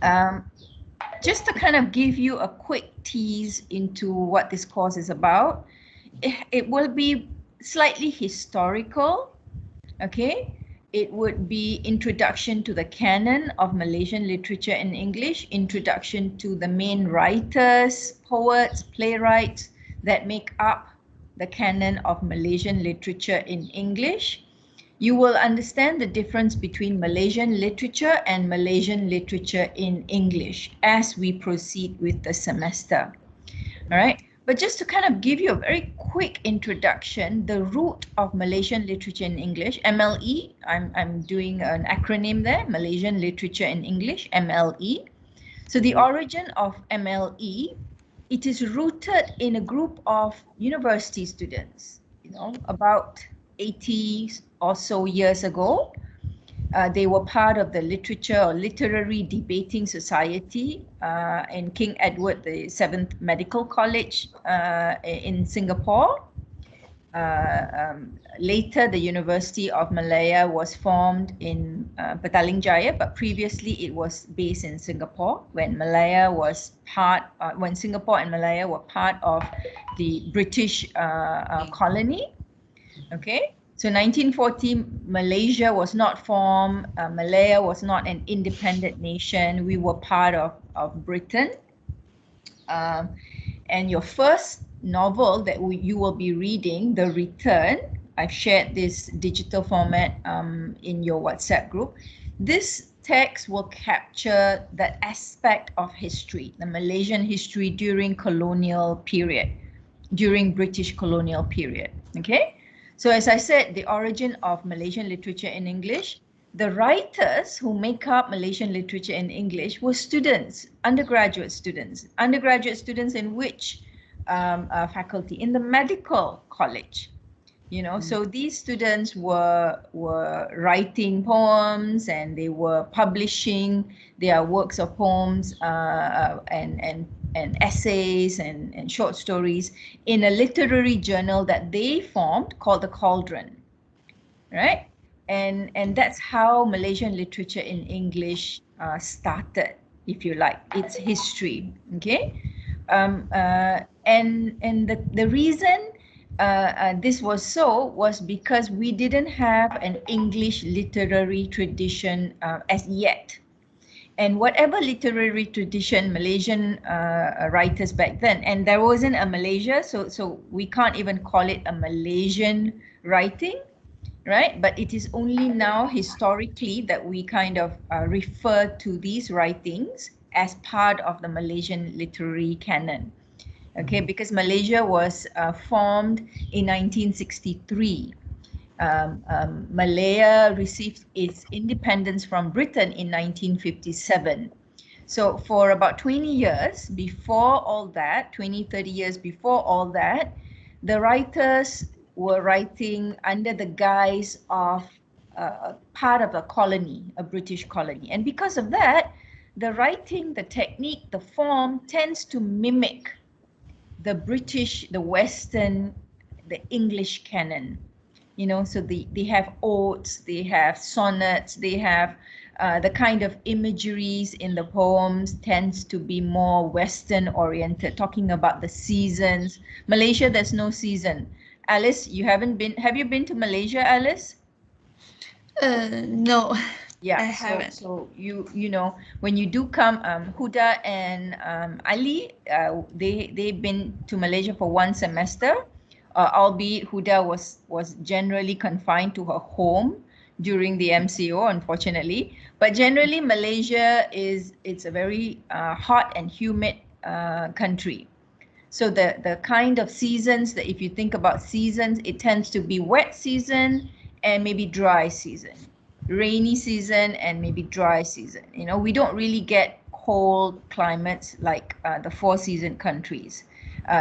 Um, just to kind of give you a quick tease into what this course is about, it will be slightly historical, okay? It would be introduction to the canon of Malaysian literature in English, introduction to the main writers, poets, playwrights that make up the canon of Malaysian literature in English. You will understand the difference between Malaysian literature and Malaysian literature in English as we proceed with the semester. All right. But just to kind of give you a very quick introduction, the root of Malaysian literature in English, MLE, I'm doing an acronym there, Malaysian literature in English, MLE. So the origin of MLE, it is rooted in a group of university students, about 80 or so years ago. They were part of the literature or literary debating society in King Edward VII Medical College in Singapore. Later, the University of Malaya was formed in Petaling Jaya, but previously it was based in Singapore when when Singapore and Malaya were part of the British colony. Okay. So 1940, Malaysia was not formed. Malaya was not an independent nation. We were part of Britain. And your first novel that you will be reading, The Return, I've shared this digital format in your WhatsApp group. This text will capture that aspect of history, the Malaysian history during colonial period, during British colonial period. Okay. So as I said, the origin of Malaysian literature in English, the writers who make up Malaysian literature in English were students, undergraduate students in which faculty? In the medical college. So these students were writing poems and they were publishing their works of poems and essays and short stories in a literary journal that they formed called the Cauldron, right? And that's how Malaysian literature in English started, if you like, its history. Okay, and the reason this was so was because we didn't have an English literary tradition as yet. And whatever literary tradition Malaysian writers back then, and there wasn't a Malaysia, so we can't even call it a Malaysian writing, right? But it is only now historically that we kind of refer to these writings as part of the Malaysian literary canon. Okay, because Malaysia was formed in 1963. Malaya received its independence from Britain in 1957. So for about 20 years before all that, 20, 30 years before all that, the writers were writing under the guise of part of a colony, a British colony. And because of that, the writing, the technique, the form tends to mimic the British, the Western, the English canon. So they have odes, they have sonnets, they have the kind of imageries in the poems tends to be more Western oriented, talking about the seasons. Malaysia, there's no season. Alice, have you been to Malaysia, Alice? No. Yeah, I haven't. So when you do come, Huda and Ali, they've been to Malaysia for one semester. Albeit Huda was generally confined to her home during the MCO, unfortunately. But generally, Malaysia it's a very hot and humid country. So the kind of seasons that, if you think about seasons, it tends to be wet season and maybe dry season, rainy season and maybe dry season. We don't really get cold climates like the four season countries.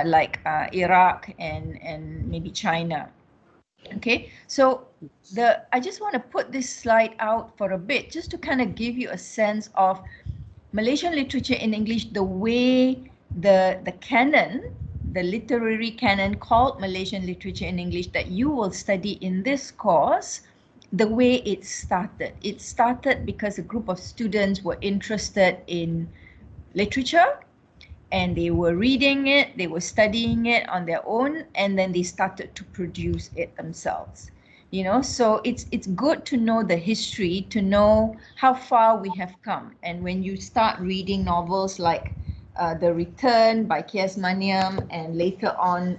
Like Iraq and maybe China. Okay, so I just want to put this slide out for a bit just to kind of give you a sense of Malaysian literature in English, the way the canon, the literary canon called Malaysian literature in English that you will study in this course the way it started. It started because a group of students were interested in literature, and they were reading it, they were studying it on their own, and then they started to produce it themselves. You know, so it's good to know the history, to know how far we have come. And when you start reading novels like The Return by K.S. Maniam, and later on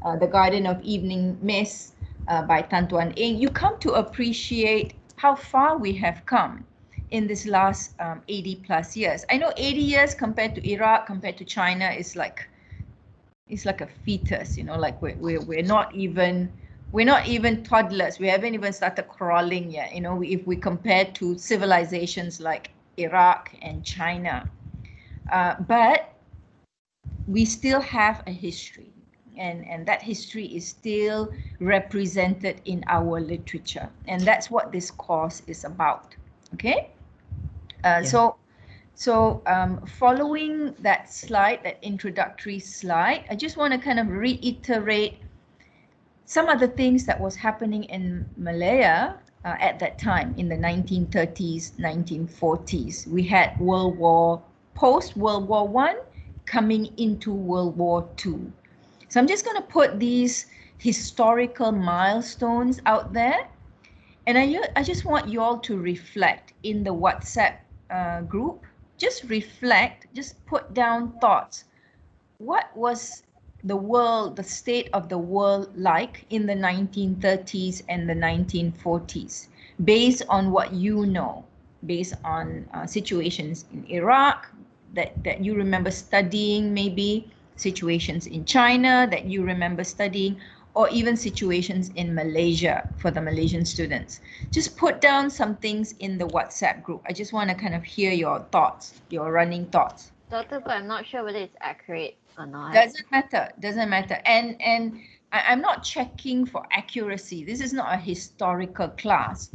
The Garden of Evening Mist by Tan Tuan Eng, you come to appreciate how far we have come in this last 80 plus years. I know 80 years compared to Iraq, compared to China, is like, it's like a fetus, you know, like we're not even toddlers. We haven't even started crawling yet, you know, if we compare to civilizations like Iraq and China. But we still have a history, and that history is still represented in our literature. And that's what this course is about, okay? So following that slide, that introductory slide, I just want to kind of reiterate some of the things that was happening in Malaya at that time in the 1930s, 1940s. We had post-World War I coming into World War II. So I'm just going to put these historical milestones out there. And I just want you all to reflect in the WhatsApp group. Just reflect, just put down thoughts. What was the world, the state of the world like in the 1930s and the 1940s, based on what you know, based on situations in Iraq that you remember studying, maybe situations in China that you remember studying, or even situations in Malaysia for the Malaysian students. Just put down some things in the WhatsApp group. I just want to kind of hear your thoughts, your running thoughts. Doctor, but I'm not sure whether it's accurate or not. Doesn't matter. And I'm not checking for accuracy. This is not a historical class.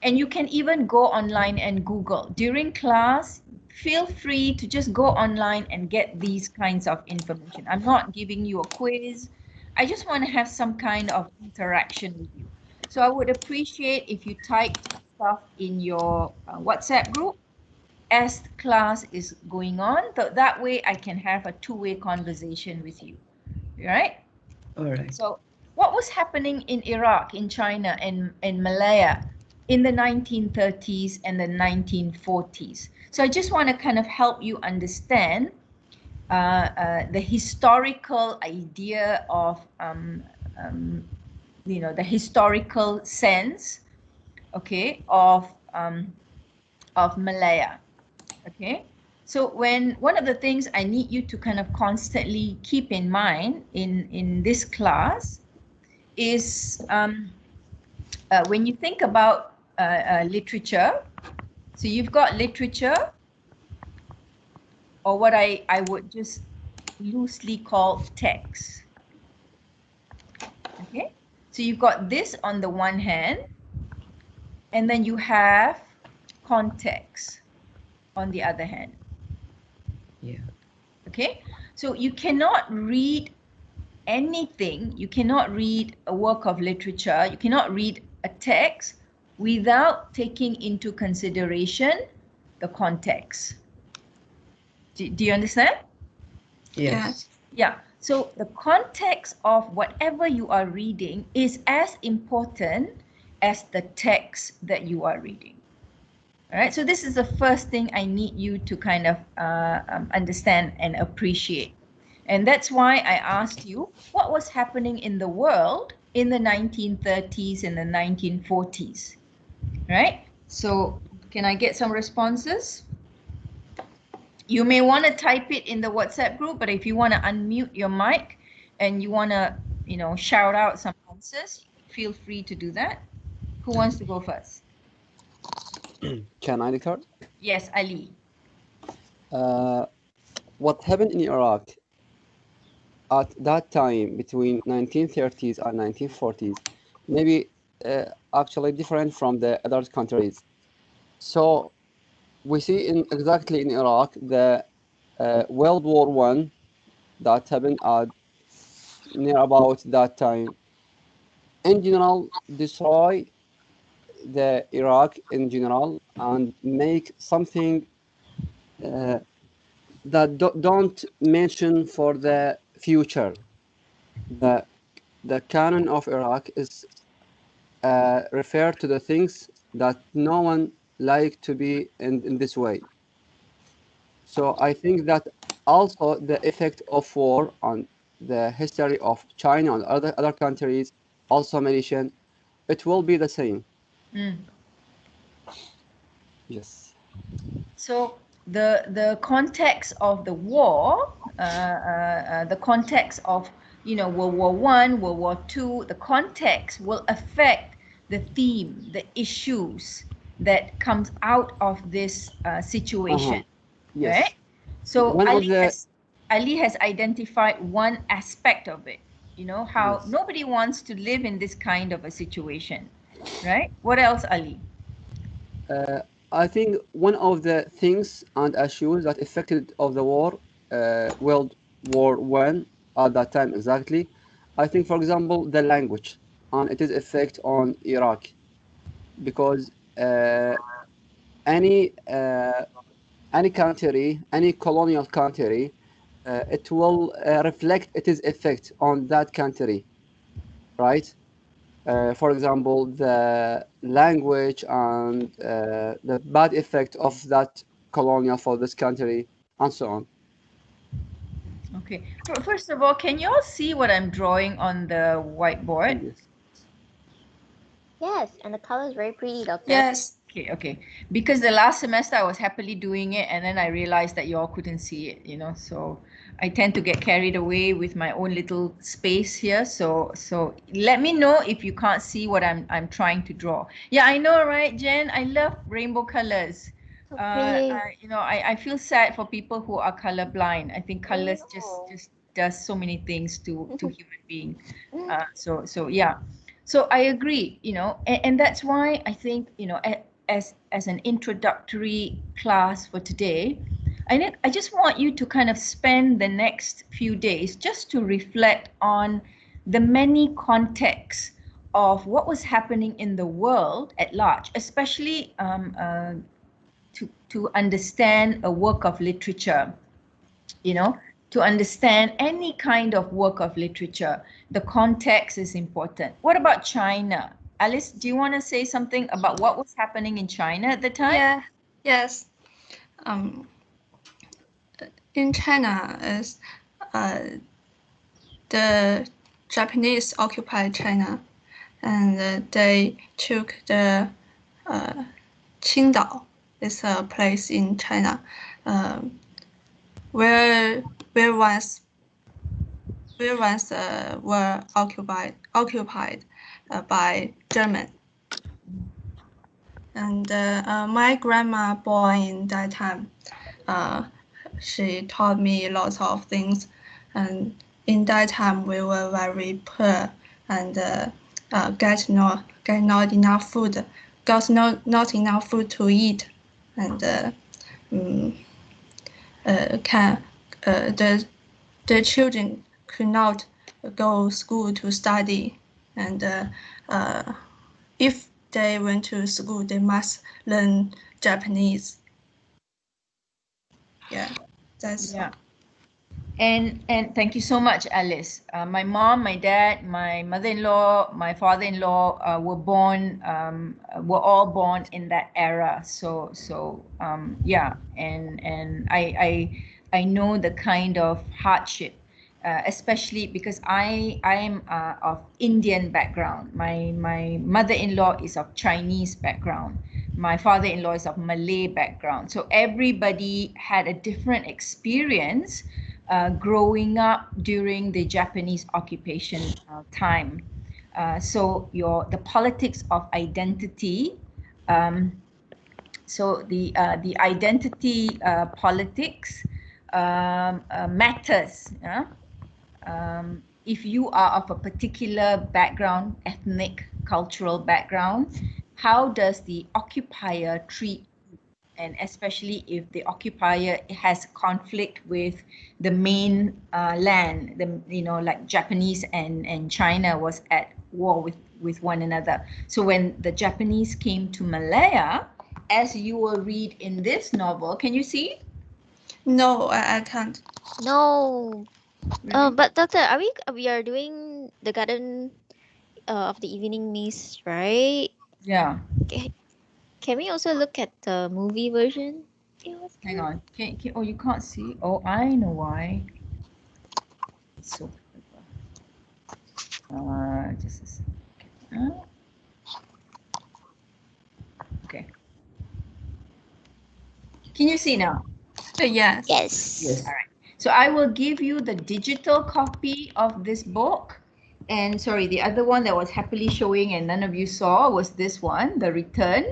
And you can even go online and Google. During class, feel free to just go online and get these kinds of information. I'm not giving you a quiz. I just want to have some kind of interaction with you. So I would appreciate if you type stuff in your WhatsApp group as class is going on. So that way I can have a two-way conversation with you, right? All right. So what was happening in Iraq, in China, and Malaya in the 1930s and the 1940s? So I just want to kind of help you understand the historical idea of, you know, the historical sense, okay, of Malaya, okay? So one of the things I need you to kind of constantly keep in mind in this class is when you think about literature, so you've got literature, or what I would just loosely call text. Okay, so you've got this on the one hand, and then you have context on the other hand. Yeah. Okay, so you cannot read anything, you cannot read a work of literature, you cannot read a text without taking into consideration the context. Do you understand? Yes. Yeah, so the context of whatever you are reading is as important as the text that you are reading. All right, so this is the first thing I need you to kind of understand and appreciate. And that's why I asked you what was happening in the world in the 1930s and the 1940s, right? So can I get some responses? You may want to type it in the WhatsApp group, but if you want to unmute your mic and you want to, you know, shout out some answers, feel free to do that. Who wants to go first? Can I declare? Yes, Ali. What happened in Iraq at that time between 1930s and 1940s maybe actually different from the other countries. So we see exactly in Iraq the World War I that happened at near about that time. In general, destroy the Iraq in general and make something that don't mention for the future. The the canon of Iraq is refer to the things that no one like to be in this way. So I think that also the effect of war on the history of China and other countries also mentioned, it will be the same. Mm. Yes. So the context of the war, the context of World War One, World War Two, the context will affect the theme, the issues that comes out of this situation, right? Yes. So One of the Ali has identified one aspect of it. You know how yes. nobody wants to live in this kind of a situation, right? What else, Ali? Uh, I think one of the things and issues that affected of the war, World War One at that time exactly, I think, for example, the language and its effect on Iraq, because any uh, any country, any colonial country, it will reflect its effect on that country, right? For example, the language and the bad effect of that colonial for this country, and so on. Okay. First of all, can you all see what I'm drawing on the whiteboard? Yes. Yes, and the color is very pretty, Doctor. Yes. Okay, okay. Because the last semester I was happily doing it and then I realized that you all couldn't see it, So I tend to get carried away with my own little space here. So let me know if you can't see what I'm trying to draw. Yeah, I know, right, Jen? I love rainbow colors. So pretty. I feel sad for people who are colorblind. I think I colors know. just does so many things to human being. So yeah. So I agree, and that's why I think, as an introductory class for today, I just want you to kind of spend the next few days just to reflect on the many contexts of what was happening in the world at large, especially to understand a work of literature, you know to understand any kind of work of literature. The context is important. What about China? Alice, do you want to say something about what was happening in China at the time? Yeah, yes. Um, in China, is the Japanese occupied China, and they took the Qingdao. It's a place in China, where once were occupied by German. And my grandma born in that time. She taught me lots of things, and in that time we were very poor and got not enough food, not enough food to eat, and can the children could not go school to study, and if they went to school, they must learn Japanese. Yeah, that's Yeah. And thank you so much, Alice. My mom, my dad, my mother-in-law, my father-in-law were all born in that era. So yeah, and I know the kind of hardship, especially because I am of Indian background. My mother-in-law is of Chinese background. My father-in-law is of Malay background. So everybody had a different experience growing up during the Japanese occupation time. So the politics of identity. So the identity politics matters. If you are of a particular background, ethnic, cultural background, how does the occupier treat, and especially if the occupier has conflict with the main land, like Japanese and China was at war with one another. So when the Japanese came to Malaya, as you will read in this novel, can you see? No, I can't. No. Really? But doctor, we are doing the garden of the evening mist, right? Yeah. Ca- Can we also look at the movie version? It was Hang good. on. Oh, you can't see? Oh, I know why. It's so clever. Just a second. Okay. Can you see now? Yes. Yes. Yes. All right. So I will give you the digital copy of this book. And sorry, the other one that was happily showing and none of you saw was this one, The Return.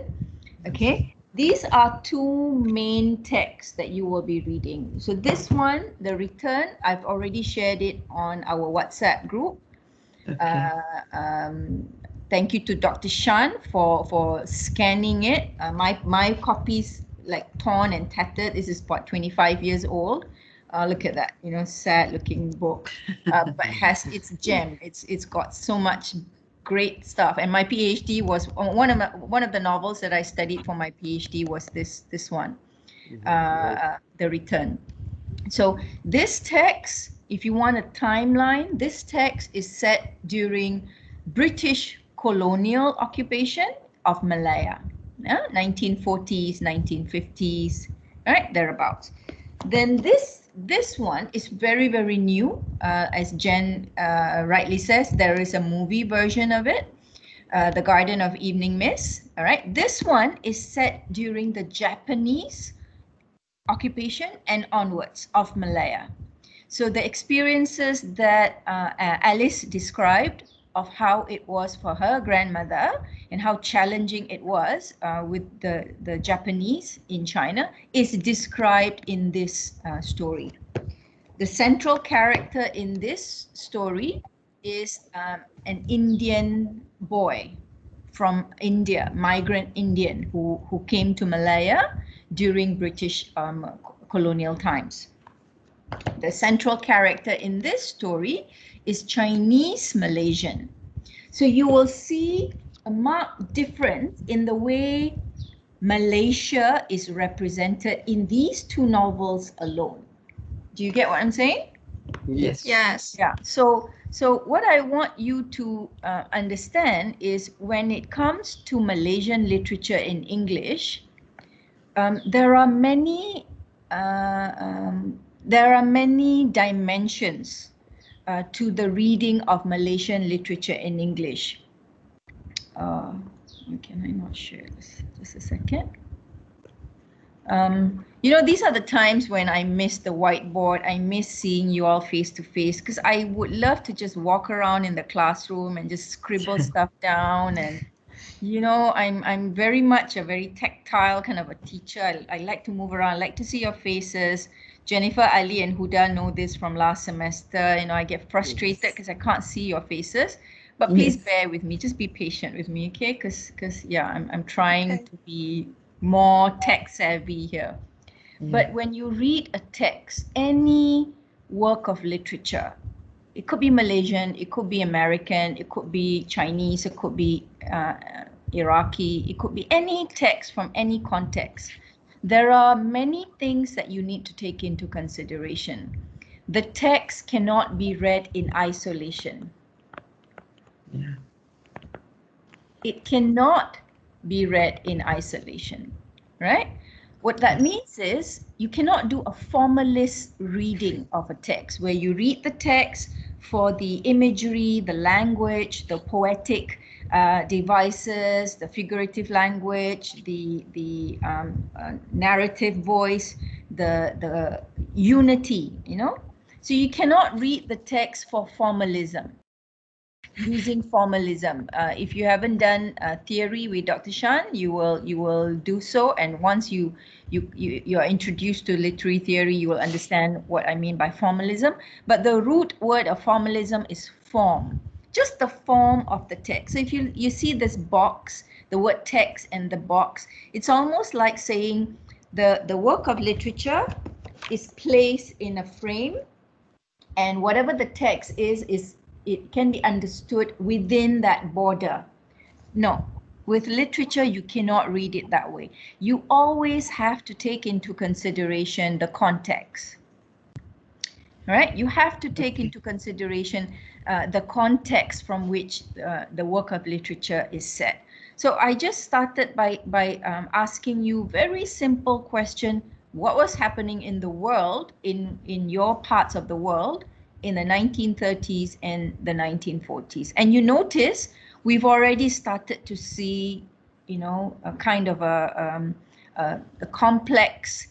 Okay. These are two main texts that you will be reading. So this one, The Return, I've already shared it on our WhatsApp group. Okay. Thank you to Dr. Shan for scanning it. My copy's like torn and tattered. This is about 25 years old. Look at that, sad looking book, but has its gem. It's got so much great stuff. And my PhD was one of the novels that I studied for my PhD was this one, The Return. So this text, if you want a timeline, this text is set during British colonial occupation of Malaya, 1940s, 1950s, right, thereabouts. Then this one is very, very new. As Jen rightly says, there is a movie version of it, The Garden of Evening Mist. All right, this one is set during the Japanese occupation and onwards of Malaya. So the experiences that Alice described of how it was for her grandmother and how challenging it was with the Japanese in China is described in this story. The central character in this story is an Indian boy from India, migrant Indian who came to Malaya during British colonial times. The central character in this story is Chinese Malaysian. So you will see a marked difference in the way Malaysia is represented in these two novels alone. Do you get what I'm saying? Yes. Yes. Yeah. So what I want you to understand is when it comes to Malaysian literature in English, there are many dimensions to the reading of Malaysian literature in English. Can I not share this? Just a second. These are the times when I miss the whiteboard. I miss seeing you all face to face because I would love to just walk around in the classroom and just scribble stuff down. And I'm very much a very tactile kind of a teacher. I like to move around. I like to see your faces. Jennifer, Ali, and Huda know this from last semester. I get frustrated because I can't see your faces. But please bear with me. Just be patient with me, okay? Because yeah, I'm trying to be more tech savvy here. But when you read a text, any work of literature, it could be Malaysian, it could be American, it could be Chinese, it could be Iraqi, it could be any text from any context. There are many things that you need to take into consideration. The text cannot be read in isolation. Yeah. It cannot be read in isolation, right? What that means is you cannot do a formalist reading of a text where you read the text for the imagery, the language, the poetic devices, the figurative language, the narrative voice, the unity, So you cannot read the text for formalism. Using formalism. If you haven't done theory with Dr. Shan, you will do so, and once you are introduced to literary theory, you will understand what I mean by formalism. But the root word of formalism is form, just the form of the text. So if you see this box, the word text and the box, it's almost like saying the work of literature is placed in a frame, and whatever the text is it can be understood within that border. No, with literature, you cannot read it that way. You always have to take into consideration the context. Right? You have to take into consideration the context from which the work of literature is set. So I just started by asking you very simple question: what was happening in the world, in your parts of the world, in the 1930s and the 1940s? And you notice we've already started to see, you know, a kind of a complex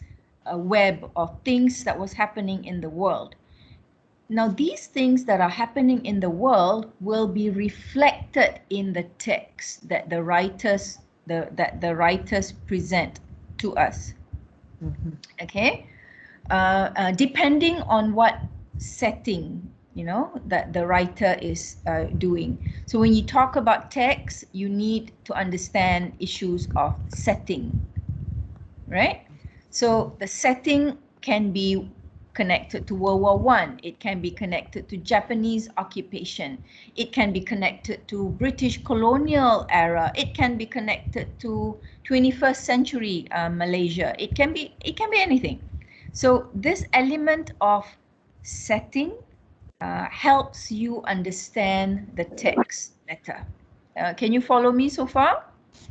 web of things that was happening in the world. Now, these things that are happening in the world will be reflected in the text that the writers present to us. Okay, depending on what setting, you know, that the writer is doing. So when you talk about text, you need to understand issues of setting, right? So the setting can be connected to World War I. It can be connected to Japanese occupation. It can be connected to British colonial era. It can be connected to 21st century Malaysia. It can be anything. So this element of setting helps you understand the text better. Can you follow me so far?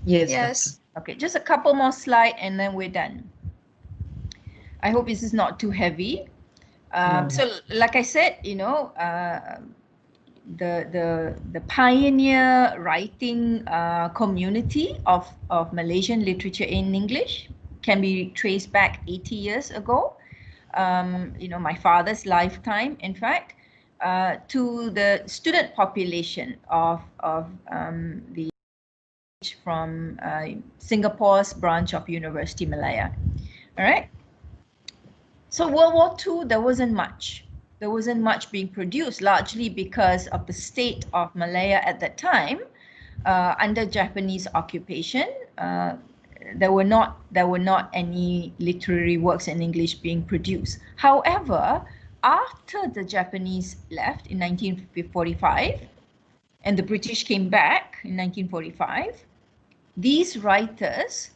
Yes, Yes. Okay, just a couple more slides and then we're done. I hope this is not too heavy. No. So, like I said, you know, the pioneer writing community of Malaysian literature in English can be traced back 80 years ago. You know, my father's lifetime, in fact, to the student population of the from Singapore's branch of University Malaya. All right. So World War II, there wasn't much. There wasn't much being produced, largely because of the state of Malaya at that time, under Japanese occupation. There were not any literary works in English being produced. However, after the Japanese left in 1945, and the British came back in 1945, these writers,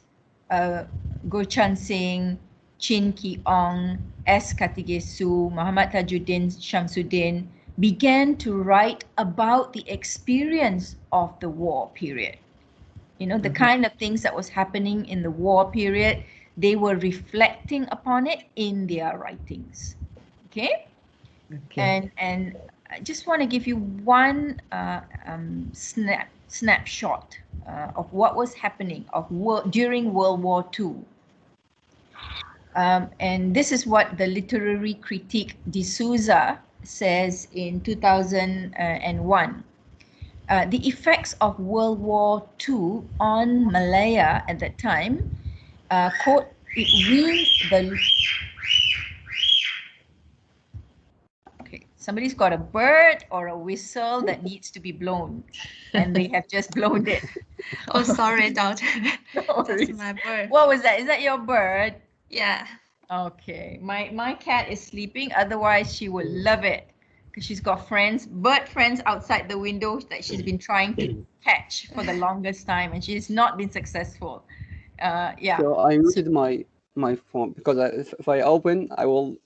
Gurchan Singh, Chin Ki Ong, S. Katigesu, Muhammad Tajuddin Shamsuddin, began to write about the experience of the war period. You know, the kind of things that was happening in the war period, they were reflecting upon it in their writings. Okay? Okay. And I just want to give you one snapshot of what was happening during World War II. And this is what the literary critic D'Souza says in 2001. The effects of World War II on Malaya at that time, quote, it weaned the... Okay, somebody's got a bird or a whistle that needs to be blown, and they have just blown it. Oh, sorry, doctor. No That's worries. my bird. What was that? Is that your bird? Yeah. Okay, my cat is sleeping, otherwise she would love it because she's got bird friends outside the window that she's been trying to catch for the longest time, and she's not been successful. Yeah. So I muted my phone because if I open, I will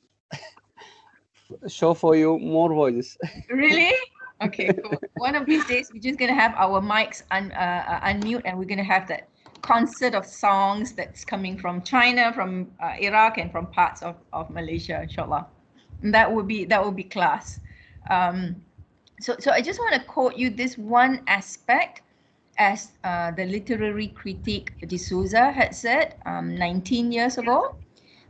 show for you more voices. Really? Okay, cool. One of these days, we're just going to have our mics unmute, and we're going to have that concert of songs that's coming from China, from Iraq, and from parts of Malaysia, inshallah. And that would be class. So I just want to quote you this one aspect, as the literary critic D'Souza had said 19 years ago.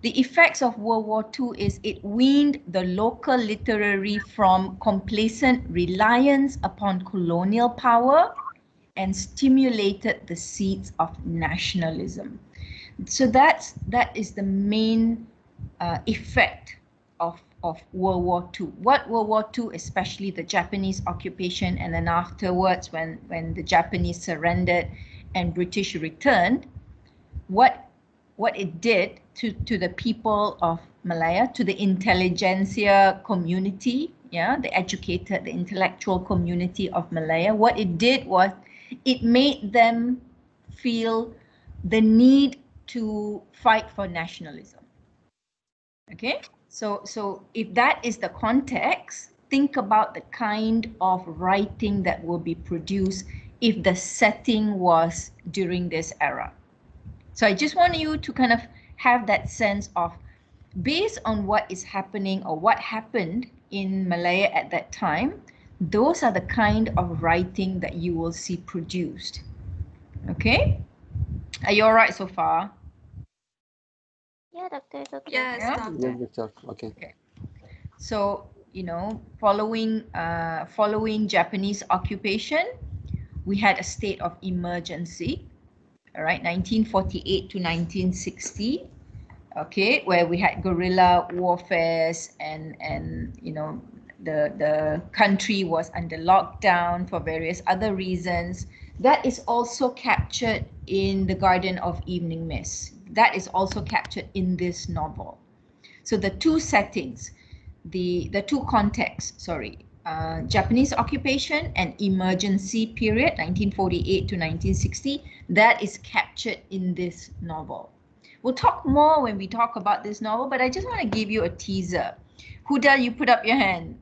The effects of World War II is it weaned the local literary from complacent reliance upon colonial power and stimulated the seeds of nationalism. So that is the main effect of World War II. What World War II, especially the Japanese occupation, and then afterwards when the Japanese surrendered and British returned, what it did to the people of Malaya, to the intelligentsia community, yeah, the educated, the intellectual community of Malaya, what it did was it made them feel the need to fight for nationalism. Okay, so if that is the context, think about the kind of writing that will be produced if the setting was during this era. So I just want you to kind of have that sense of, based on what is happening or what happened in Malaya at that time, those are the kind of writing that you will see produced. Okay? Are you all right so far? Yeah, doctor, it's okay. Yes, Yeah? doctor. Yes, doctor. Okay. Okay. So, you know, following Japanese occupation, we had a state of emergency, all right, 1948 to 1960, okay, where we had guerrilla warfares and you know, the country was under lockdown for various other reasons. That is also captured in The Garden of Evening Mist. That is also captured in this novel. So the two settings, the two contexts, sorry, Japanese occupation and emergency period, 1948 to 1960, that is captured in this novel. We'll talk more when we talk about this novel, but I just want to give you a teaser. Huda, you put up your hand.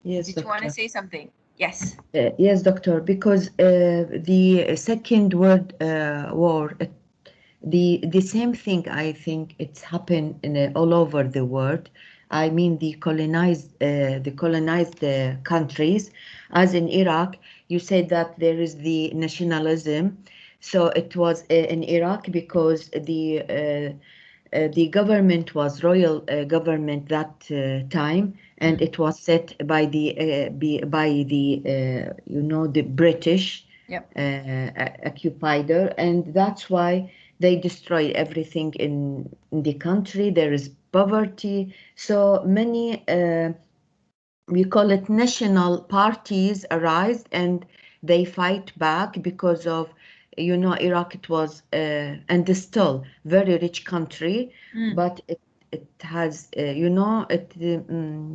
Yes, Did you want to doctor. say something? Yes. Yes, doctor, because the Second World War, the same thing, I think it's happened in all over the world. I mean, the colonized countries, as in Iraq, you said that there is the nationalism. So it was in Iraq because the government was royal government that time, and it was set by the you know, the British Yep. occupier, and that's why they destroy everything in the country. There is poverty, so many we call it national parties arise, and they fight back because of, you know, Iraq, it was and is still very rich country, but it has you know,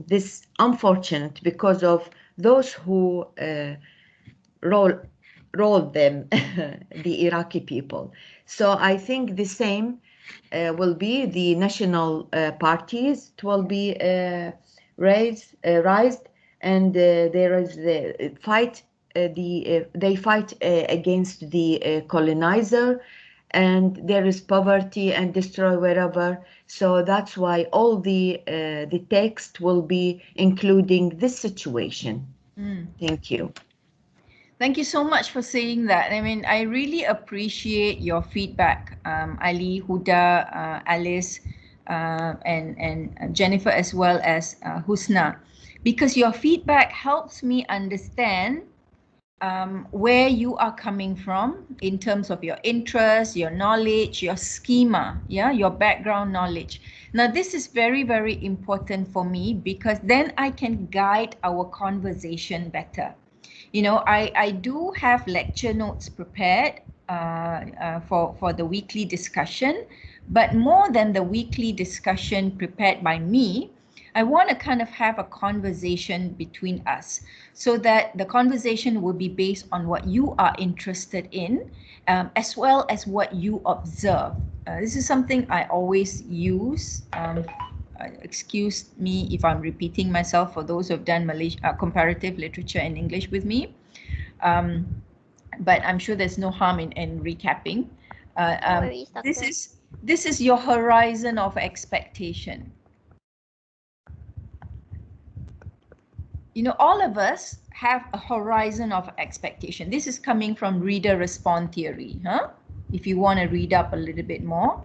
this unfortunate because of those who roll rolled them, the Iraqi people. So I think the same will be the national parties. It will be raised, and there is the fight. They fight against the colonizer, and there is poverty and destroy wherever. So that's why all the text will be including this situation. Thank you. Thank you so much for saying that. I mean, I really appreciate your feedback, Ali, Huda, Alice, and Jennifer, as well as Husna, because your feedback helps me understand where you are coming from in terms of your interest, your knowledge, your schema, yeah, your background knowledge. Now, this is very, very important for me because then I can guide our conversation better. You know, I do have lecture notes prepared for the weekly discussion, but more than the weekly discussion prepared by me, I want to kind of have a conversation between us so that the conversation will be based on what you are interested in, as well as what you observe. This is something I always use. Excuse me if I'm repeating myself for those who have done comparative literature and English with me. But I'm sure there's no harm in recapping. No worries, doctor. This is your horizon of expectation. You know, all of us have a horizon of expectation. This is coming from reader response theory, huh? If you want to read up a little bit more.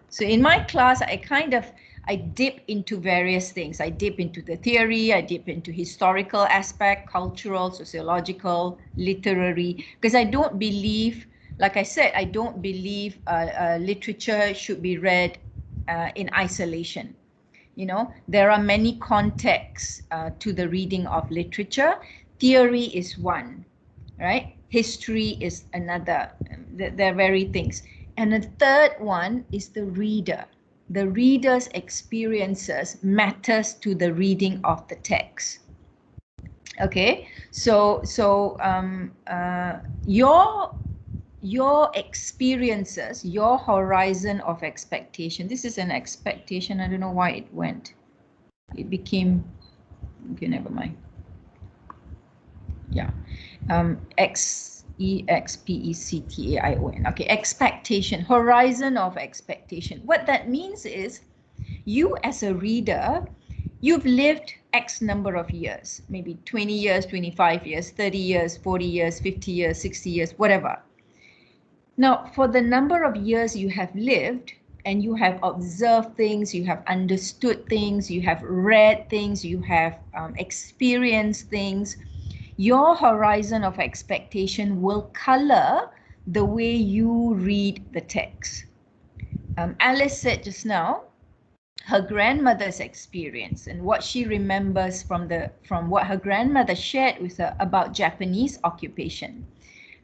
So in my class, I dip into various things. I dip into the theory, I dip into historical aspect, cultural, sociological, literary, because I don't believe, like I said, I don't believe literature should be read in isolation. You know, there are many contexts to the reading of literature. Theory is one, right? History is another. They're very things. And the third one is the reader. the reader's experiences matters to the reading of the text. Okay, so your experiences, your horizon of expectation. This is an expectation. I don't know why it went. It became, okay, never mind. Yeah, expectation. Okay, expectation, horizon of expectation. What that means is, you as a reader, you've lived X number of years, maybe 20 years, 25 years, 30 years, 40 years, 50 years, 60 years, whatever. Now, for the number of years you have lived and you have observed things, you have understood things, you have read things, you have experienced things, your horizon of expectation will color the way you read the text. Alice said just now, her grandmother's experience and what she remembers from what her grandmother shared with her about Japanese occupation,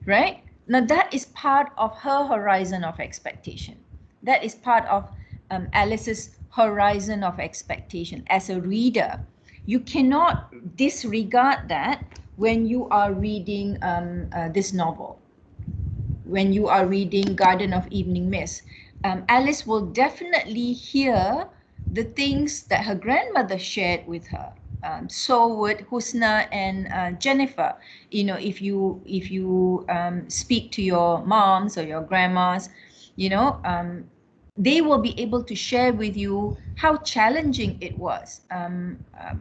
right? Now that is part of her horizon of expectation. That is part of Alice's horizon of expectation. As a reader, you cannot disregard that when you are reading this novel. When you are reading Garden of Evening Mist, Alice will definitely hear the things that her grandmother shared with her. So would Husna and Jennifer. You know, if you speak to your moms or your grandmas, you know, they will be able to share with you how challenging it was.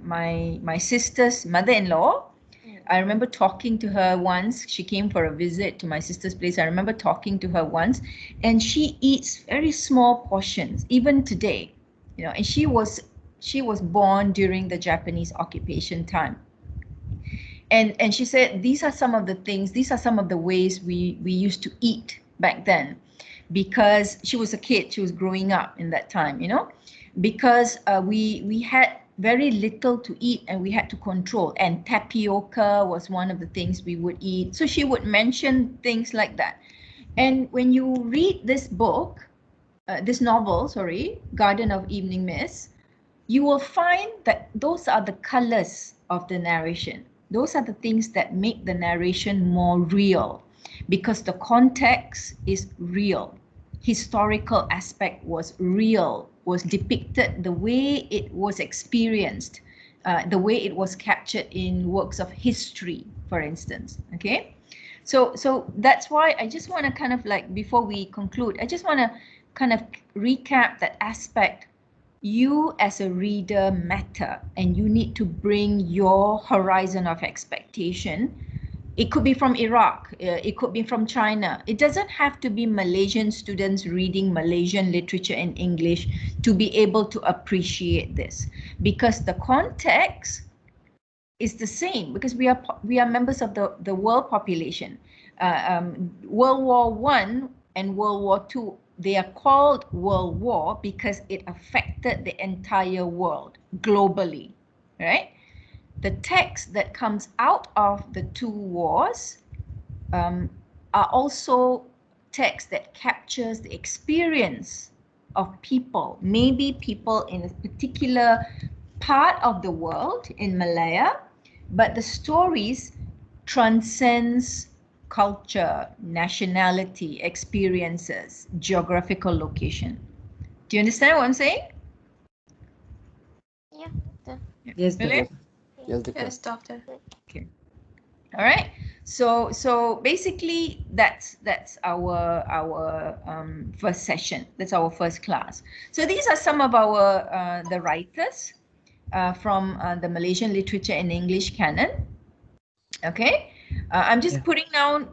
My sister's mother-in-law, I remember talking to her once. She came for a visit to my sister's place. I remember talking to her once, and she eats very small portions, even today, you know, and she was born during the Japanese occupation time. And she said, these are some of the things, these are some of the ways we used to eat back then, because she was a kid, she was growing up in that time, you know, because we had very little to eat and we had to control, and tapioca was one of the things we would eat. So she would mention things like that. And when you read this book, this novel, sorry, Garden of Evening Mist, you will find that those are the colors of the narration. Those are the things that make the narration more real, because the context is real. Historical aspect was real, was depicted the way it was experienced, the way it was captured in works of history, for instance. Okay, so that's why I just want to kind of like, before we conclude, I just want to kind of recap that aspect. You as a reader matter, and you need to bring your horizon of expectation. It could be from Iraq, it could be from China. It doesn't have to be Malaysian students reading Malaysian literature in English to be able to appreciate this, because the context is the same, because we are members of the world population. World War I and World War II, they are called World War because it affected the entire world globally, right? The text that comes out of the two wars are also texts that captures the experience of people, maybe people in a particular part of the world in Malaya, but the stories transcends culture, nationality, experiences, geographical location. Do you understand what I'm saying? Yeah. Yes, Really? Doctor. Yes, Doctor. Yes, doctor. Okay. All right. So basically that's our first session. That's our first class. So these are some of our the writers from the Malaysian literature and English canon. Okay. I'm just Yeah.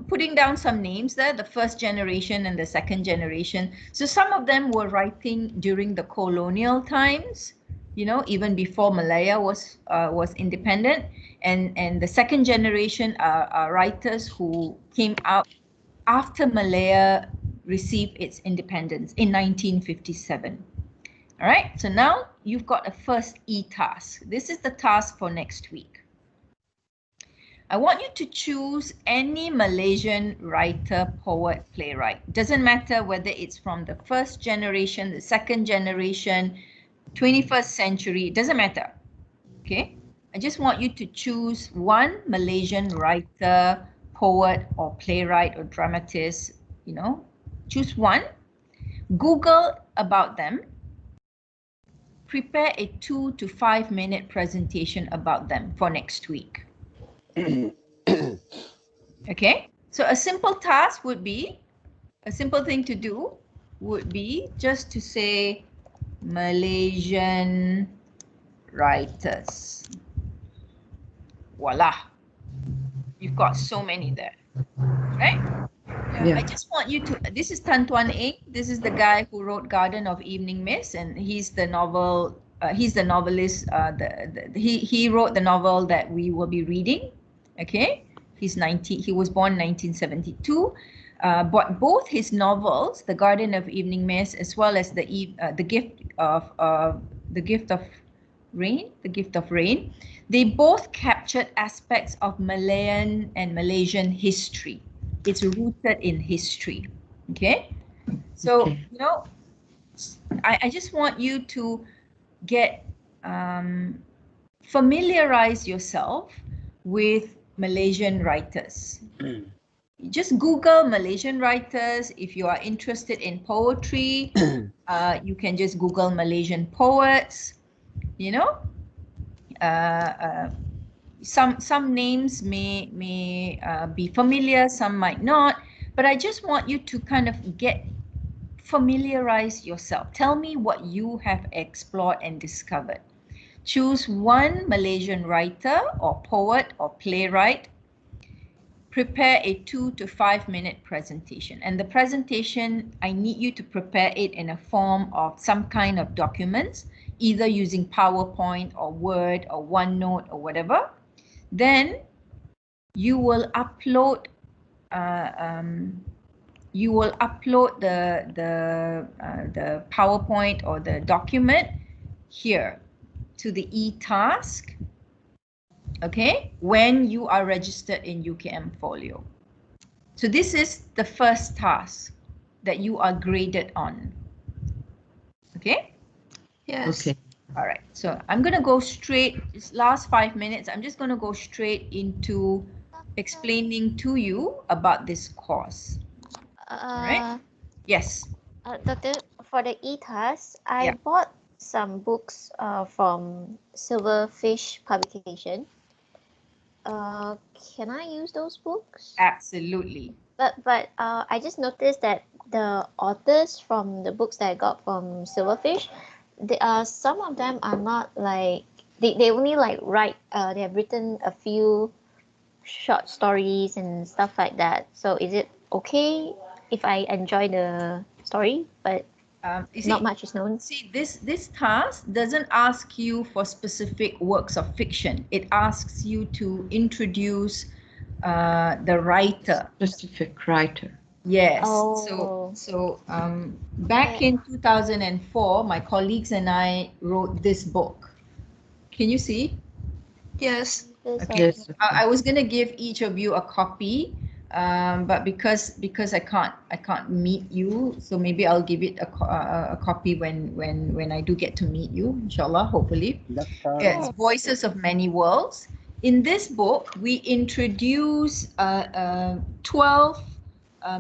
putting down some names there, the first generation and the second generation. So some of them were writing during the colonial times, you know, even before Malaya was independent, and the second generation are writers who came out after Malaya received its independence in 1957. All right, so now you've got a first task. This is the task for next week. I want you to choose any Malaysian writer, poet, playwright. Doesn't matter whether it's from the first generation, the second generation, 21st century, it doesn't matter. Okay? I just want you to choose one Malaysian writer, poet, or playwright, or dramatist, you know, choose one. Google about them. Prepare a 2 to 5 minute presentation about them for next week. Okay, so a simple task would be, a simple thing to do would be just to say Malaysian writers. Voila, you've got so many there, right? Yeah. I just want you to, this is Tan Tuan Eng. This is the guy who wrote Garden of Evening Mist, and he's the novelist. He wrote the novel that we will be reading. Okay, he was born 1972. But both his novels, The Garden of Evening Mist, as well as the Gift of Rain, they both captured aspects of Malayan and Malaysian history. It's rooted in history. Okay, so Okay. you know, I just want you to get familiarize yourself with Malaysian writers. Just Google Malaysian writers. If you are interested in poetry, you can just Google Malaysian poets. You know, some names may be familiar, some might not, but I just want you to kind of familiarize yourself. Tell me what you have explored and discovered. Choose one Malaysian writer or poet or playwright. Prepare a 2 to 5 minute presentation. And the presentation, I need you to prepare it in a form of some kind of documents, either using PowerPoint or Word or OneNote or whatever. Then you will upload the PowerPoint or the document here to the e-task, okay, when you are registered in UKM Folio. So this is the first task that you are graded on. Okay? Yes. Okay. All right. So I'm going to go straight, this last 5 minutes, I'm just going to go straight into explaining to you about this course. Right? Yes. Doctor, for the e-task, I Yeah. bought some books from Silverfish Publication. Can I use those books? Absolutely. But I just noticed that the authors from the books that I got from Silverfish, some of them are not like they only like write they have written a few short stories and stuff like that. So is it okay if I enjoy the story but You not see, much is known? this task doesn't ask you for specific works of fiction. It asks you to introduce the writer. Specific writer. Yes. Oh. So back in 2004, my colleagues and I wrote this book. Can you see? Yes. Okay. Yes. I was gonna give each of you a copy, but because I can't meet you, so maybe I'll give it a copy when I do get to meet you, inshallah, hopefully. It's Voices of Many Worlds. In this book, we introduce 12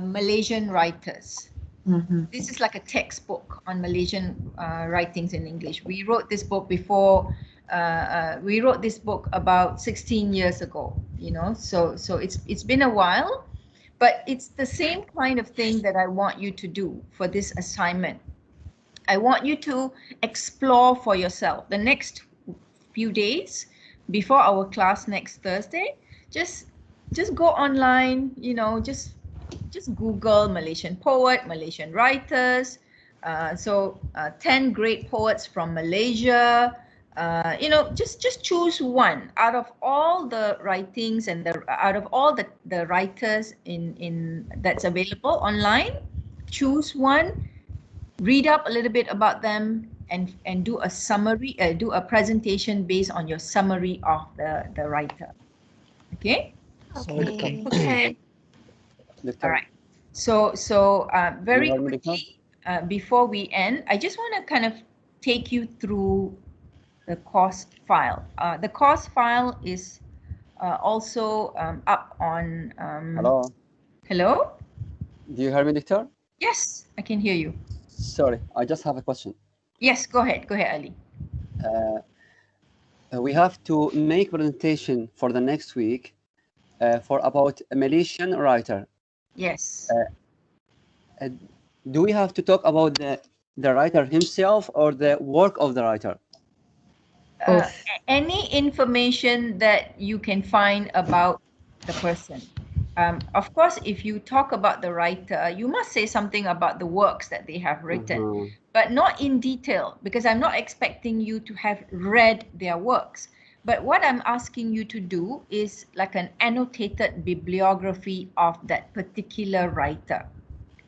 Malaysian writers. Mm-hmm. This is like a textbook on Malaysian writings in English. We wrote this book before. We wrote this book about 16 years ago. You know, so it's been a while, but it's the same kind of thing that I want you to do for this assignment. I want you to explore for yourself the next few days before our class next Thursday. Just go online, you know, just Google Malaysian poet, Malaysian writers. 10 great poets from Malaysia. You know, just choose one out of all the writings and out of all the writers in that's available online. Choose one, read up a little bit about them, and do a summary, do a presentation based on your summary of the writer. Okay. Sorry, Doctor. Okay. Okay. Doctor, All right. So very you heard me, Doctor? quickly, before we end, I just want to kind of take you through the course file. The course file is also up on. Hello. Hello? Do you hear me, Doctor? Yes, I can hear you. Sorry, I just have a question. Yes, go ahead. Go ahead, Ali. We have to make presentation for the next week for about a Malaysian writer. Yes. Do we have to talk about the writer himself or the work of the writer? Both. Any information that you can find about the person. Of course, if you talk about the writer, you must say something about the works that they have written, but not in detail, because I'm not expecting you to have read their works. But what I'm asking you to do is like an annotated bibliography of that particular writer.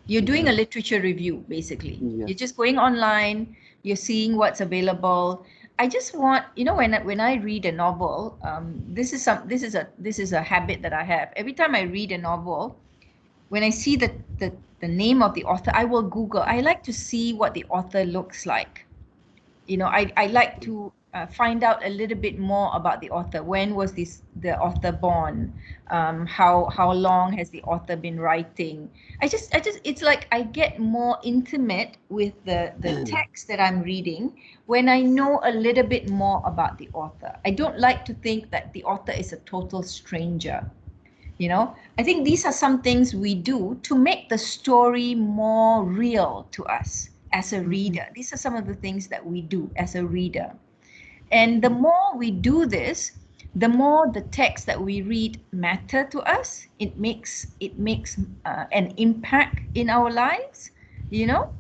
You're doing a literature review, basically. Yes. You're just going online, you're seeing what's available. I just want, you know, when I read a novel, this is a habit that I have. Every time I read a novel, when I see the name of the author, I will Google. I like to see what the author looks like. You know, I like to find out a little bit more about the author. When was the author born? How long has the author been writing? It's like I get more intimate with the text that I'm reading when I know a little bit more about the author. I don't like to think that the author is a total stranger. You know, I think these are some things we do to make the story more real to us as a reader. These are some of the things that we do as a reader. And the more we do this, the more the text that we read matter to us. It makes an impact in our lives, you know.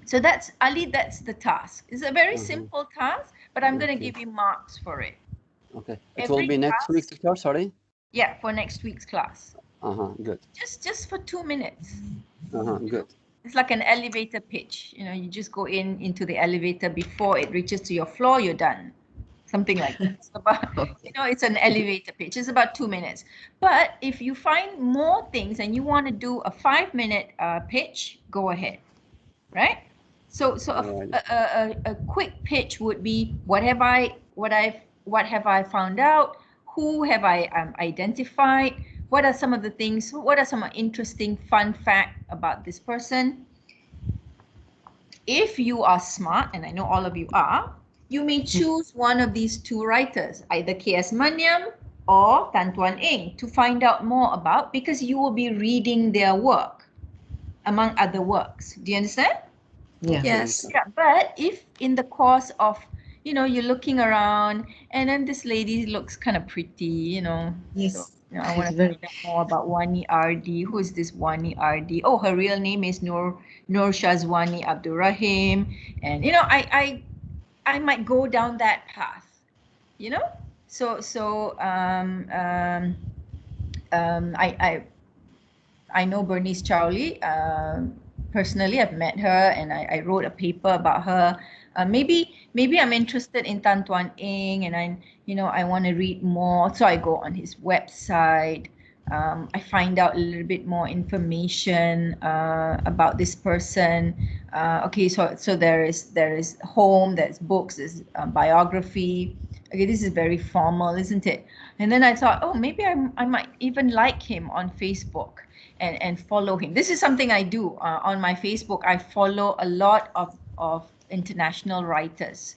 So that's Ali, that's the task. It's a very simple task, but I'm going to give you marks for it. Okay. It will be next week, Doctor, sorry? Yeah, for next week's class. Good. Just for 2 minutes. Good. It's like an elevator pitch. You know, you just go into the elevator before it reaches to your floor, you're done. Something like that. It's about, you know, it's an elevator pitch. It's about 2 minutes. But if you find more things and you want to do a 5-minute pitch, go ahead, right? So a quick pitch would be what have I found out? Who have I identified? What are some of the things? What are some interesting fun fact about this person? If you are smart, and I know all of you are, you may choose one of these two writers, either K.S. Maniam or Tan Tuan Eng, to find out more about, because you will be reading their work, among other works. Do you understand? Yeah. Yes. Yeah, but if in the course of, you know, you're looking around and then this lady looks kind of pretty, you know. Yes. So, you know, I She's want to very- find out more about Wani RD. Who is this Wani RD? Oh, her real name is Nur Shazwani Abdul Rahim. And, you know, I might go down that path, you know. I know Bernice Chowley. Personally, I've met her and I wrote a paper about her. Maybe I'm interested in Tan Tuan Eng, and I want to read more. So I go on his website. I find out a little bit more information about this person. Okay, so there is home, there's books, there's biography. Okay, this is very formal, isn't it? And then I thought, oh, maybe I might even like him on Facebook and follow him. This is something I do on my Facebook. I follow a lot of international writers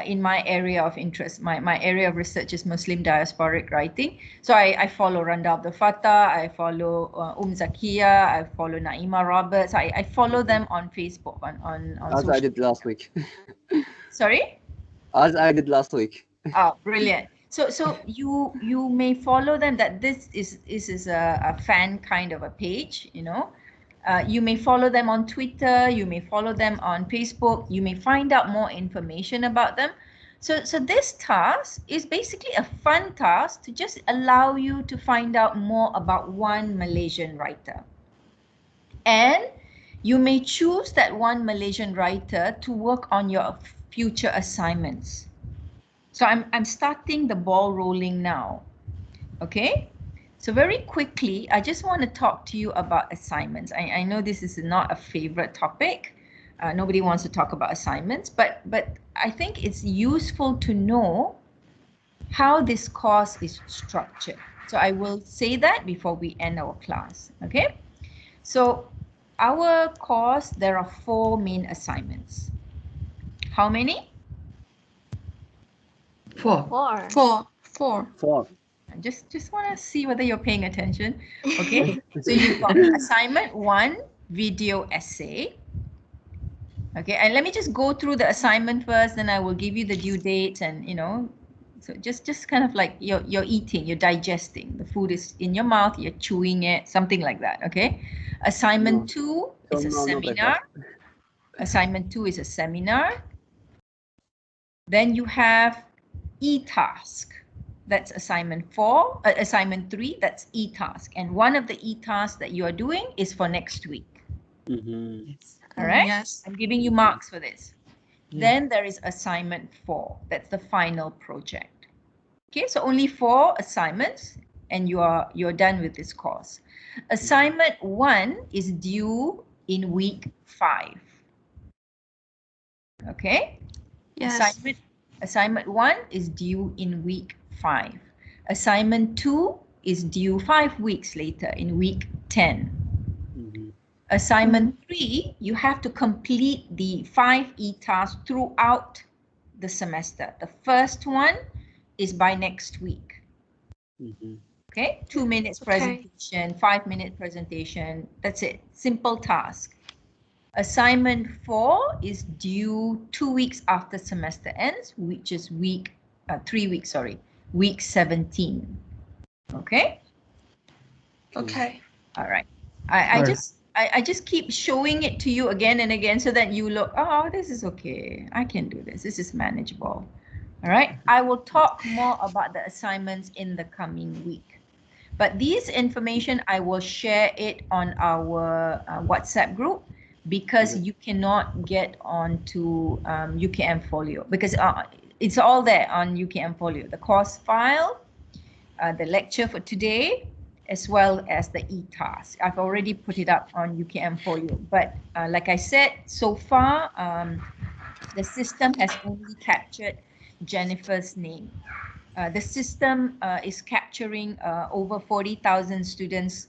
in my area of interest. My area of research is Muslim diasporic writing. So I follow Randa Abdul Fattah, I follow Zakia, I follow Naima Roberts. I follow them on Facebook, on As social I did last week. Sorry? As I did last week. Oh, brilliant. So you may follow them, that this is a fan kind of a page, you know. You may follow them on Twitter, you may follow them on Facebook, you may find out more information about them. So this task is basically a fun task to just allow you to find out more about one Malaysian writer. And you may choose that one Malaysian writer to work on your future assignments. So I'm starting the ball rolling now. Okay? So very quickly, I just want to talk to you about assignments. I know this is not a favorite topic. Nobody wants to talk about assignments, but I think it's useful to know how this course is structured. So I will say that before we end our class, okay? So our course, there are 4 main assignments. How many? 4. 4. Four. I just want to see whether you're paying attention. Okay, so you've got assignment 1, video essay. Okay, and let me just go through the assignment first, then I will give you the due dates and, you know, so just kind of like you're eating, you're digesting. The food is in your mouth, you're chewing it, something like that, okay? Assignment 2 is a seminar. Assignment 2 is a seminar. Then you have e-task. That's assignment 4. Assignment 3, that's e-task. And one of the e-tasks that you are doing is for next week. Yes. All right? Yes. I'm giving you marks for this. Yeah. Then there is assignment 4. That's the final project. Okay, so only 4 assignments and you're done with this course. Assignment 1 is due in week 5. Okay? Yes. Assignment 1 is due in week 5. Assignment 2 is due 5 weeks later in week 10. Assignment 3, you have to complete the 5 e-tasks throughout the semester. The first one is by next week. Okay, 2 minutes presentation, 5-minute presentation. That's it. Simple task. Assignment 4 is due 2 weeks after semester ends, which is week 17. Okay. Okay. All right. I just keep showing it to you again and again so that you look, oh, this is okay. I can do this. This is manageable. All right. I will talk more about the assignments in the coming week. But these information, I will share it on our WhatsApp group because you cannot get onto UKM Folio because it's all there on UKM Folio. The course file, the lecture for today, as well as the e-task. I've already put it up on UKM Folio. But like I said, so far, the system has only captured Jennifer's name. The system is capturing over 40,000 students'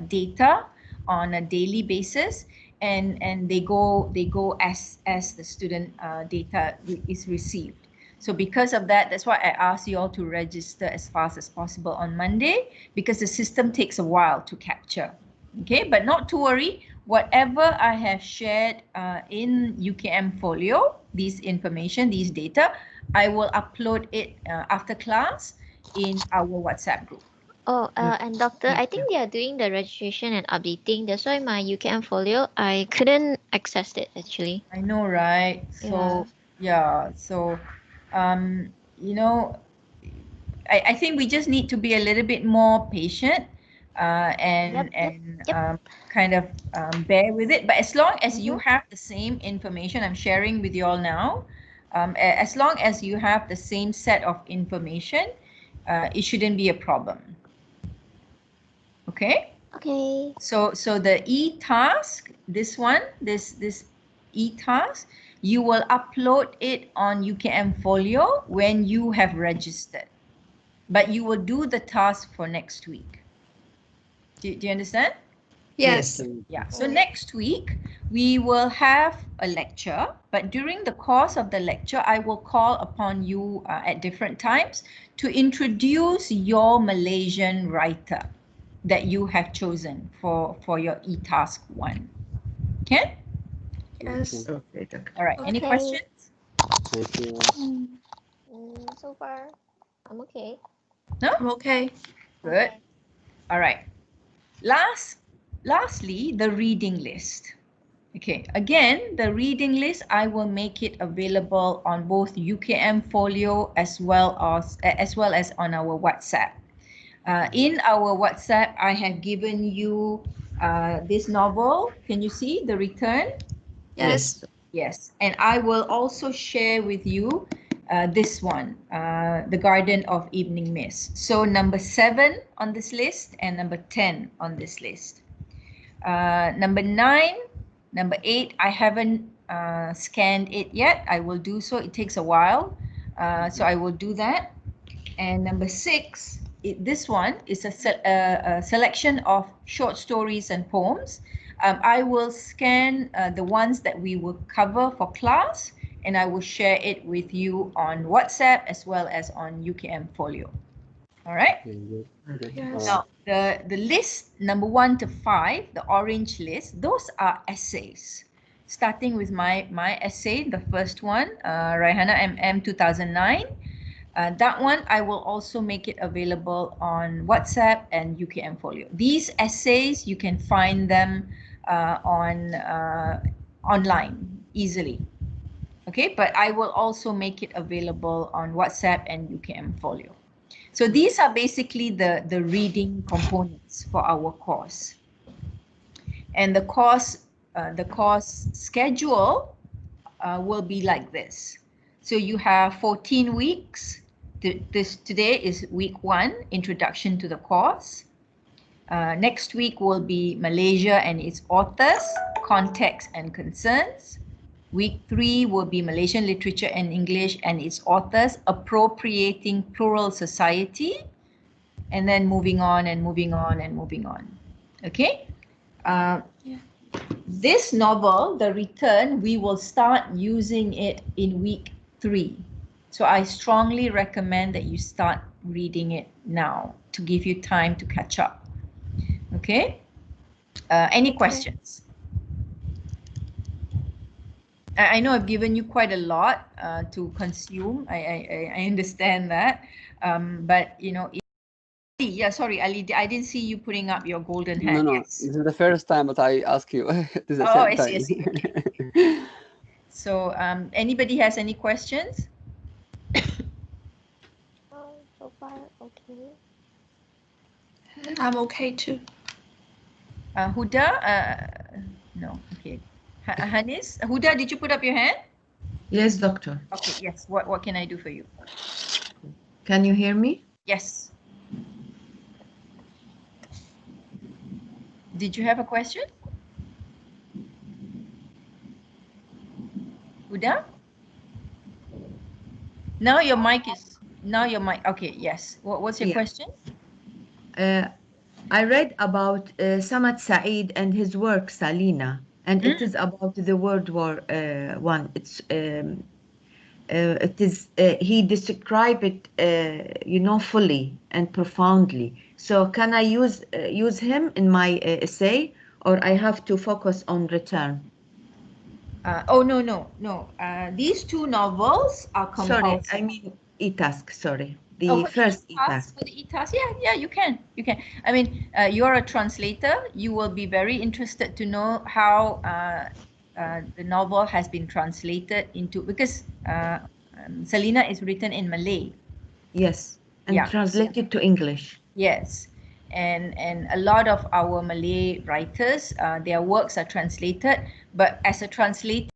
data on a daily basis, and they go as the student data is received. So because of that, that's why I asked you all to register as fast as possible on Monday because the system takes a while to capture. Okay, but not to worry. Whatever I have shared in UKM Folio, these information, these data, I will upload it after class in our WhatsApp group. Oh, and doctor, I think they are doing the registration and updating. That's why my UKM folio, I couldn't access it actually. I know, right? So so you know, I think we just need to be a little bit more patient and kind of bear with it. But as long as you have the same information I'm sharing with you all now, as long as you have the same set of information, it shouldn't be a problem. Okay? Okay. So the e-task, this one, this e-task, you will upload it on UKM Folio when you have registered. But you will do the task for next week. Do you understand? Yes. Yeah. So next week we will have a lecture, but during the course of the lecture, I will call upon you at different times to introduce your Malaysian writer that you have chosen for your e-task 1. Okay? Yes. Okay, doctor. All right. Any Okay. questions? Thank you. So far, I'm okay. No? I'm okay. Good. All right. Lastly, the reading list. Okay, again, the reading list, I will make it available on both UKM Folio as well as on our WhatsApp. In our WhatsApp, I have given you this novel. Can you see The Return? Yes. Yes, and I will also share with you this one, The Garden of Evening Mist. So number 7 on this list and number 10 on this list. Number 9, number 8, I haven't scanned it yet. I will do so. It takes a while. So I will do that. And number 6, this one is a selection of short stories and poems. I will scan the ones that we will cover for class, and I will share it with you on WhatsApp as well as on UKM Folio. All right. Yes. Now, the list number 1 to 5, the orange list, those are essays. Starting with my essay, the first one, Raihana MM 2009. That one, I will also make it available on WhatsApp and UKM Folio. These essays, you can find them online easily. Okay, but I will also make it available on WhatsApp and UKM Folio. So these are basically the reading components for our course. And the course schedule will be like this. So you have 14 weeks. Today is week 1, introduction to the course. Next week will be Malaysia and its authors, context and concerns. Week 3 will be Malaysian literature and English and its authors, appropriating plural society, and then moving on and moving on and moving on. Okay? This novel, The Return, we will start using it in week 3. So I strongly recommend that you start reading it now to give you time to catch up. Okay? Any questions? I know I've given you quite a lot to consume. I understand that. But, you know, yeah, sorry, Ali, I didn't see you putting up your golden hand. No, Yes. this is the first time that I ask you. This is the Oh, second I see. time. So, anybody has any questions? So far, okay. I'm okay too. Huda? No, okay. Hanis? Huda, did you put up your hand? Yes, doctor. Okay, yes. What can I do for you? Can you hear me? Yes. Did you have a question? Huda? Now your mic. Okay, yes. What's your Yeah. question? I read about Samad Saeed and his work, Salina, and it is about the World War One. He described it, fully and profoundly. So can I use him in my essay, or I have to focus on Return? No. These 2 novels are compulsory. Sorry, I mean e-task. Sorry, the for first the e-task, e-task. for the e-task, yeah, you can. I mean, you're a translator. You will be very interested to know how the novel has been translated into, because Selina is written in Malay. Yes, and Yeah. translated to English. Yes, and a lot of our Malay writers, their works are translated, but as a translator,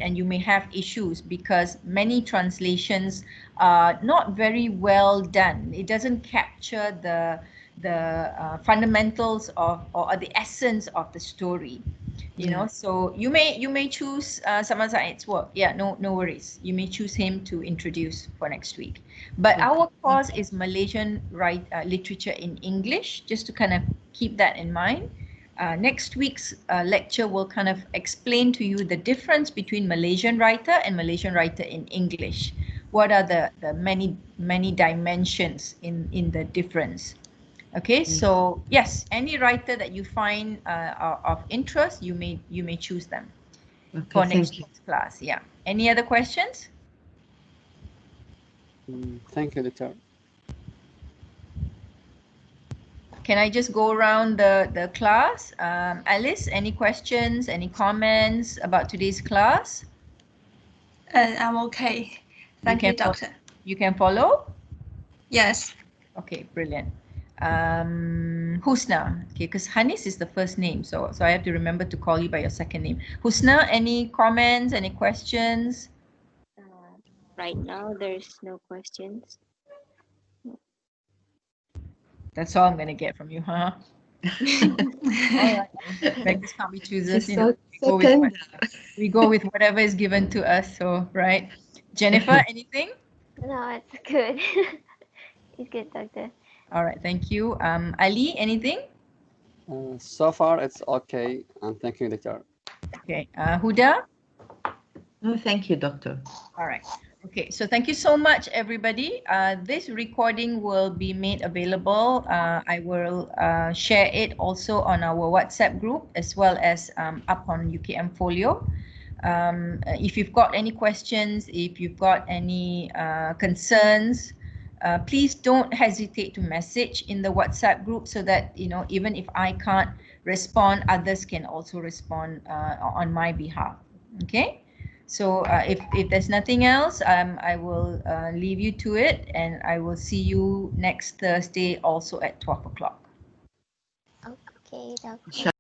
and you may have issues because many translations are not very well done. It doesn't capture the fundamentals of, or the essence of the story. You know, so you may choose Samad Said's work. Yeah, no worries. You may choose him to introduce for next week. But our course is Malaysian literature in English, just to kind of keep that in mind. Next week's lecture will kind of explain to you the difference between Malaysian writer and Malaysian writer in English. What are the many dimensions in the difference? Okay, so yes, any writer that you find of interest, you may choose them for next week's class. Yeah. Any other questions? Thank you, Doctor. Can I just go around the class? Alice, any questions, any comments about today's class? I'm okay. Thank you, doctor. You can follow? Yes. Okay, brilliant. Husna, okay, because Hanis is the first name, so I have to remember to call you by your second name. Husna, any comments, any questions? Right now, there's no questions. That's all I'm gonna get from you, huh? All right. Beggars can't be choosers. She's You know, so we go with tender. we go with whatever is given to us. So, right. Jennifer, anything? No, it's good. It's good, doctor. All right. Thank you. Ali, anything? So far, it's okay. And thank you, Doctor. Okay. Huda? No, thank you, doctor. All right. Okay, so thank you so much, everybody. This recording will be made available. I will share it also on our WhatsApp group as well as up on UKM Folio. If you've got any questions, if you've got any concerns, please don't hesitate to message in the WhatsApp group so that, you know, even if I can't respond, others can also respond on my behalf. Okay. So if there's nothing else, I will leave you to it, and I will see you next Thursday also at 12 o'clock. Okay, doctor.